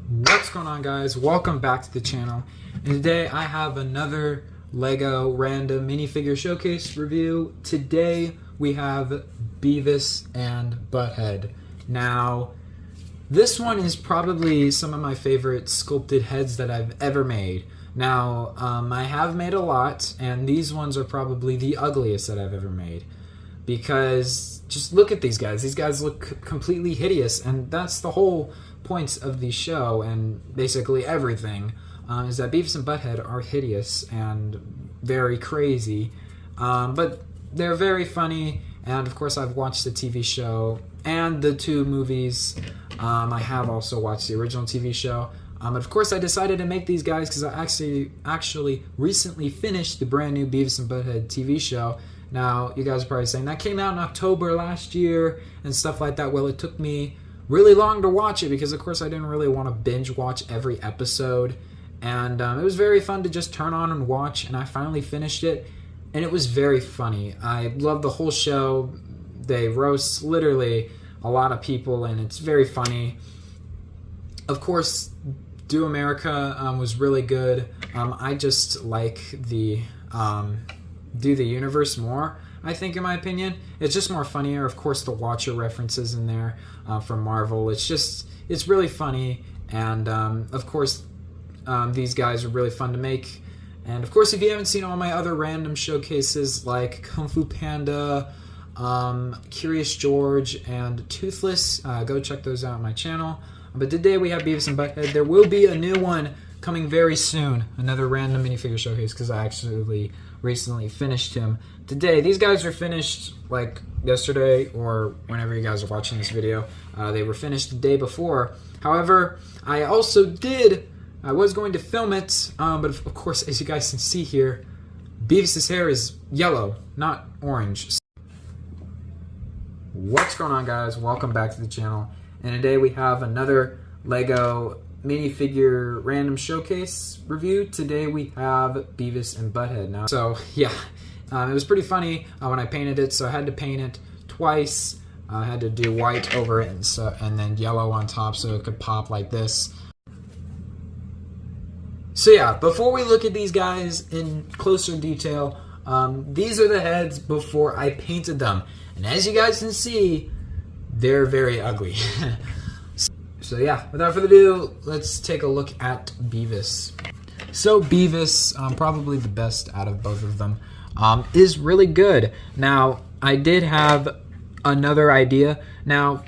What's going on, guys? Welcome back to the channel. And today I have another Lego random minifigure showcase review. Today we have Beavis and Butthead. Now, this one is probably some of my favorite sculpted heads that I've ever made. Now, I have made a lot, and these ones are probably the ugliest that I've ever made. Because just look at these guys. These guys look completely hideous, and that's the whole point of the show and basically everything, is that Beavis and Butthead are hideous and very crazy, but they're very funny. And of course, I've watched the TV show and the two movies. I have also watched the original TV show. But of course, I decided to make these guys because I actually recently finished the brand new Beavis and Butthead TV show. Now, you guys are probably saying, that came out in October last year and stuff like that. Well, it took me really long to watch it because, of course, I didn't really want to binge watch every episode. And it was very fun to just turn on and watch, and I finally finished it. And it was very funny. I love the whole show. They roast literally a lot of people, and it's very funny. Of course, Do America was really good. I just like the Do the Universe more, I think, in my opinion. It's just more funnier. Of course, the Watcher references in there from Marvel. It's really funny. And of course, these guys are really fun to make. And of course, if you haven't seen all my other random showcases like Kung Fu Panda, Curious George, and Toothless, go check those out on my channel. But today we have Beavis and Butthead. There will be a new one coming very soon, another random minifigure showcase, because I actually recently finished him today. These guys are finished like yesterday or whenever you guys are watching this video. They were finished the day before. However, I was going to film it, but of course, as you guys can see here, Beavis' hair is yellow, not orange. What's going on, guys? Welcome back to the channel. And today we have another Lego minifigure random showcase review. Today we have Beavis and Butthead. Now, so yeah, it was pretty funny when I painted it. So I had to paint it twice. I had to do white over it and then yellow on top so it could pop like this. So yeah, before we look at these guys in closer detail, these are the heads before I painted them. And as you guys can see, they're very ugly. So yeah, without further ado, let's take a look at Beavis. So Beavis, probably the best out of both of them, is really good. Now, I did have another idea. Now,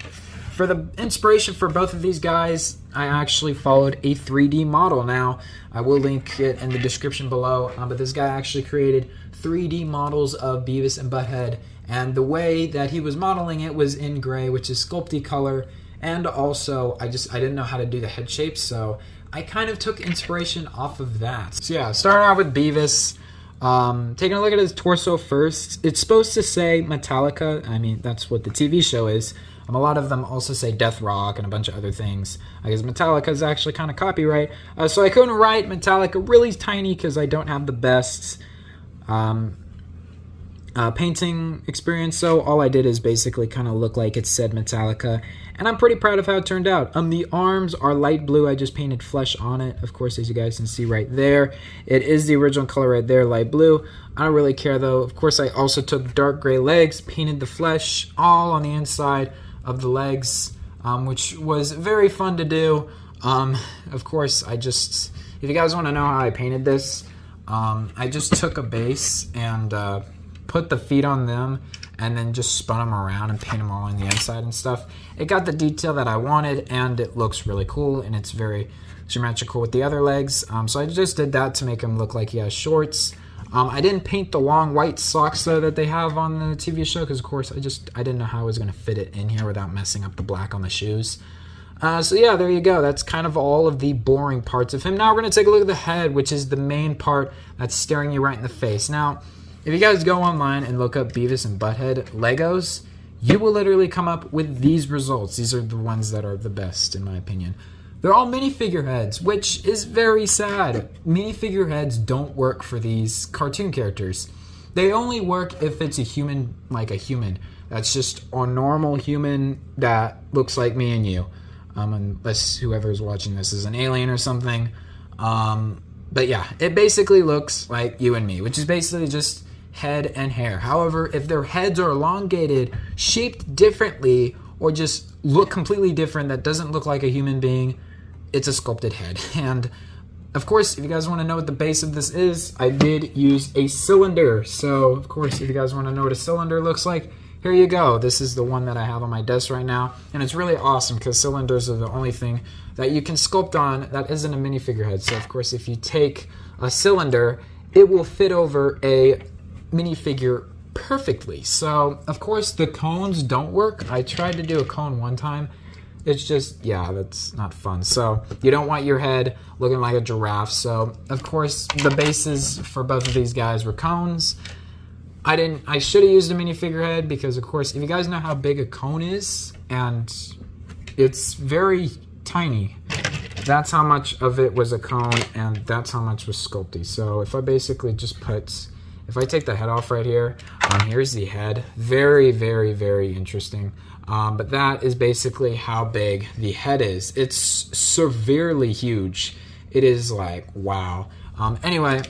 for the inspiration for both of these guys, I actually followed a 3D model. Now, I will link it in the description below, but this guy actually created 3D models of Beavis and Butthead, and the way that he was modeling it was in gray, which is sculpty color, and also I didn't know how to do the head shapes, so I kind of took inspiration off of that. So yeah, starting out with Beavis, taking a look at his torso first. It's supposed to say Metallica. I mean, that's what the TV show is. A lot of them also say Death Rock and a bunch of other things. I guess Metallica is actually kind of copyright. So I couldn't write Metallica really tiny because I don't have the best painting experience. So all I did is basically kind of look like it said Metallica. And I'm pretty proud of how it turned out. The arms are light blue. I just painted flesh on it. Of course, as you guys can see right there, it is the original color right there, light blue. I don't really care though. Of course, I also took dark gray legs, painted the flesh all on the inside of the legs, which was very fun to do. Of course, if you guys want to know how I painted this, I just took a base and put the feet on them and then just spun them around and paint them all on the inside and stuff. It got the detail that I wanted, and it looks really cool, and it's very symmetrical with the other legs. So I just did that to make him look like he has shorts. I didn't paint the long white socks though that they have on the TV show because, of course, I didn't know how I was going to fit it in here without messing up the black on the shoes. So yeah, there you go. That's kind of all of the boring parts of him. Now we're going to take a look at the head, which is the main part that's staring you right in the face. Now, if you guys go online and look up Beavis and Butthead Legos, you will literally come up with these results. These are the ones that are the best, in my opinion. They're all minifigure heads, which is very sad. Minifigure heads don't work for these cartoon characters. They only work if it's a human, like a human. That's just a normal human that looks like me and you. Unless whoever's watching this is an alien or something. But yeah, it basically looks like you and me, which is basically just head and hair. However, if their heads are elongated, shaped differently, or just look completely different, that doesn't look like a human being, it's a sculpted head. And of course, if you guys want to know what the base of this is, I did use a cylinder. So of course, if you guys want to know what a cylinder looks like, here you go. This is the one that I have on my desk right now. And it's really awesome because cylinders are the only thing that you can sculpt on that isn't a minifigure head. So of course, if you take a cylinder, it will fit over a minifigure perfectly. So of course, the cones don't work. I tried to do a cone one time. It's just, yeah, that's not fun. So you don't want your head looking like a giraffe. So of course, the bases for both of these guys were cones. I should have used a minifigure head because, of course, if you guys know how big a cone is, and it's very tiny, that's how much of it was a cone, and that's how much was sculpty. So if I basically just if I take the head off right here, here's the head. Very, very, very interesting. But that is basically how big the head is. It's severely huge. It is like, wow. Anyway,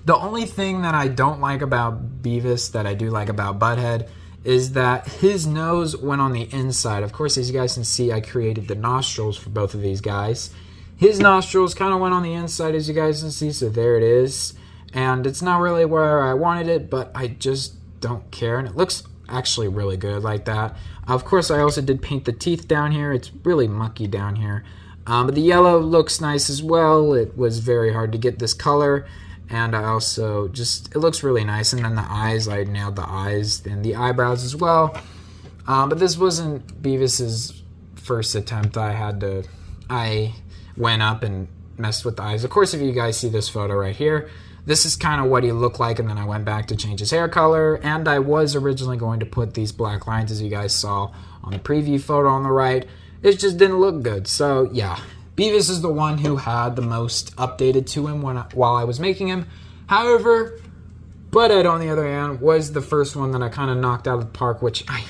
the only thing that I don't like about Beavis that I do like about Butthead is that his nose went on the inside. Of course, as you guys can see, I created the nostrils for both of these guys. His nostrils kind of went on the inside, as you guys can see, so there it is. And it's not really where I wanted it, but I just don't care. And it looks actually really good like that. Of course, I also did paint the teeth down here. It's really mucky down here. But the yellow looks nice as well. It was very hard to get this color. And I also it looks really nice. And then the eyes, I nailed the eyes and the eyebrows as well. But this wasn't Beavis's first attempt. I went up and messed with the eyes. Of course, if you guys see this photo right here, this is kind of what he looked like. And then I went back to change his hair color. And I was originally going to put these black lines, as you guys saw on the preview photo on the right. It just didn't look good. So yeah. Beavis is the one who had the most updated to him while I was making him. However, Butthead, on the other hand, was the first one that I kind of knocked out of the park, which I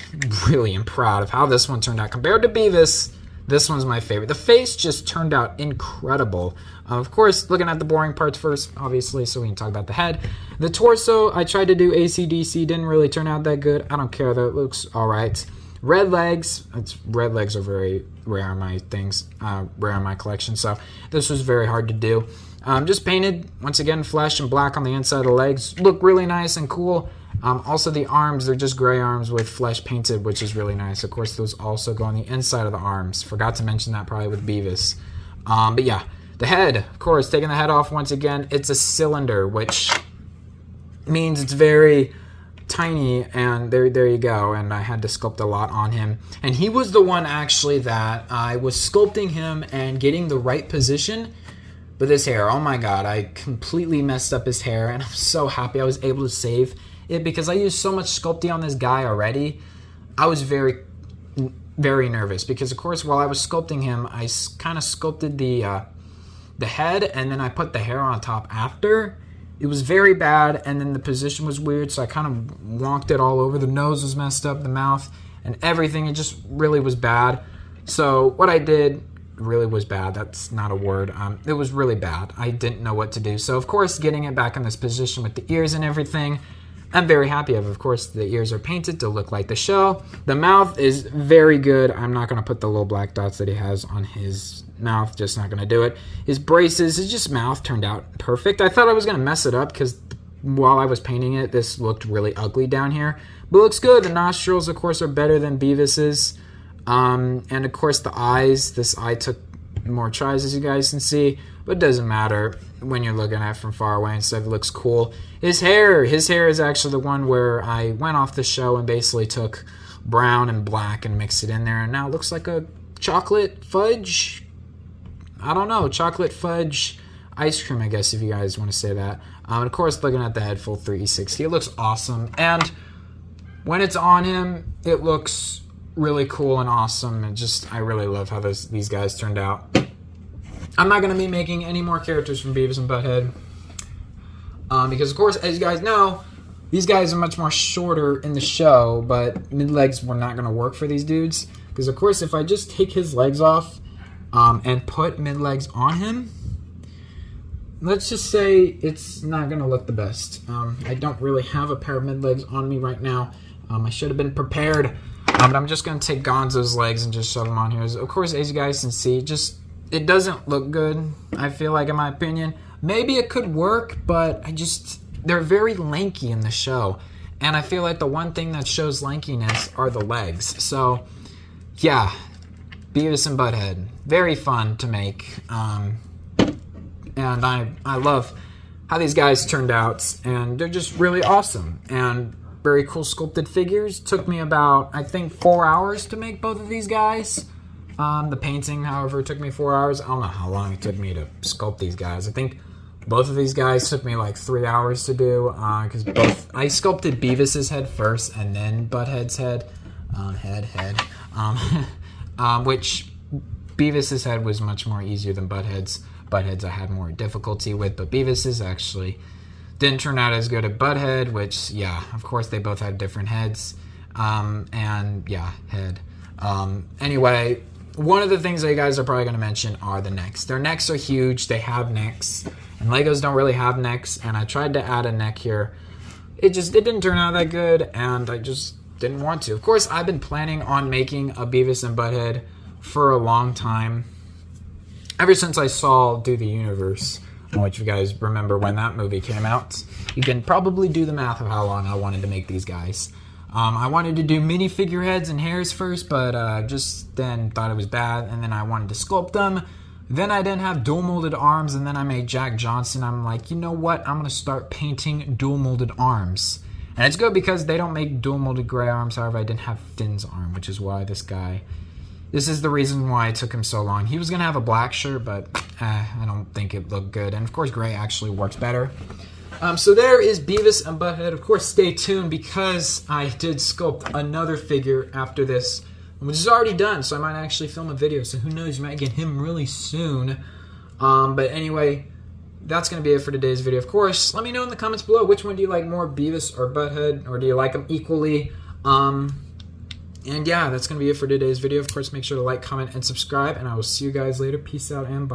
really am proud of how this one turned out. Compared to Beavis, this one's my favorite. The face just turned out incredible. Of course, looking at the boring parts first, obviously, so we can talk about the head. The torso, I tried to do AC/DC, didn't really turn out that good. I don't care, though. It looks all right. Red legs are very rare in my collection, so this was very hard to do. Just painted, once again, flesh and black on the inside of the legs. Look really nice and cool. Also the arms, they're just gray arms with flesh painted, which is really nice. Of course, those also go on the inside of the arms. Forgot to mention that probably with Beavis. But yeah, the head, of course, taking the head off once again, it's a cylinder, which means it's very tiny, and there you go. And I had to sculpt a lot on him, and he was the one actually that I was sculpting him and getting the right position. But his hair, oh my god, I completely messed up his hair, and I'm so happy I was able to save it because I used so much sculpting on this guy already. I was very nervous because, of course, while I was sculpting him, I kind of sculpted the head, and then I put the hair on top after. It was very bad, and then the position was weird, so I kind of wonked it all over. The nose was messed up, the mouth, and everything. It just really was bad. So what I did really was bad. That's not a word. It was really bad. I didn't know what to do. So, of course, getting it back in this position with the ears and everything, I'm very happy of. Of course, the ears are painted to look like the show. The mouth is very good. I'm not going to put the little black dots that he has on his mouth. Just not going to do it. His braces, his mouth turned out perfect. I thought I was going to mess it up because while I was painting it, this looked really ugly down here. But it looks good. The nostrils, of course, are better than Beavis's. And, of course, the eyes. This eye took more tries, as you guys can see. But it doesn't matter when you're looking at it from far away and stuff. It looks cool. His hair is actually the one where I went off the show and basically took brown and black and mixed it in there. And now it looks like a chocolate fudge. I don't know. Chocolate fudge ice cream, I guess, if you guys want to say that. And of course, looking at the head full 360, it looks awesome. And when it's on him, it looks really cool and awesome. And I really love how these guys turned out. I'm not going to be making any more characters from Beavis and Butthead. Because, of course, as you guys know, These guys are much more shorter in the show, but mid-legs were not going to work for these dudes. Because, of course, if I just take his legs off and put mid-legs on him, let's just say it's not going to look the best. I don't really have a pair of mid-legs on me right now. I should have been prepared. But I'm just going to take Gonzo's legs and just shove them on here. Of course, as you guys can see, it doesn't look good, I feel like, in my opinion. Maybe it could work, but they're very lanky in the show. And I feel like the one thing that shows lankiness are the legs. So, yeah, Beavis and Butthead. Very fun to make. And I love how these guys turned out. And they're just really awesome. And very cool sculpted figures. Took me about, I think, 4 hours to make both of these guys. The painting, however, took me 4 hours. I don't know how long it took me to sculpt these guys. I think both of these guys took me like 3 hours to do, because I sculpted Beavis's head first and then Butthead's head. Which Beavis's head was much more easier than Butthead's. Butthead's I had more difficulty with, but Beavis's actually didn't turn out as good at Butthead, which, yeah, of course they both had different heads. Anyway, one of the things that you guys are probably going to mention are the necks. Their necks are huge. They have necks. And Legos don't really have necks. And I tried to add a neck here. It didn't turn out that good. And I just didn't want to. Of course, I've been planning on making a Beavis and Butthead for a long time. Ever since I saw Do the Universe, which you guys remember when that movie came out. You can probably do the math of how long I wanted to make these guys. I wanted to do minifigure heads and hairs first, but just then thought it was bad, and then I wanted to sculpt them. Then I didn't have dual molded arms, and then I made Jack Johnson. I'm like, you know what? I'm going to start painting dual molded arms. And it's good because they don't make dual molded gray arms. However, I didn't have Finn's arm, which is why this is the reason why it took him so long. He was going to have a black shirt, but I don't think it looked good. And of course, gray actually works better. So there is Beavis and Butthead. Of course, stay tuned because I did sculpt another figure after this, which is already done. So I might actually film a video. So who knows, you might get him really soon. But anyway, that's going to be it for today's video. Of course, let me know in the comments below, which one do you like more, Beavis or Butthead? Or do you like them equally? And yeah, that's going to be it for today's video. Of course, make sure to like, comment, and subscribe. And I will see you guys later. Peace out and bye.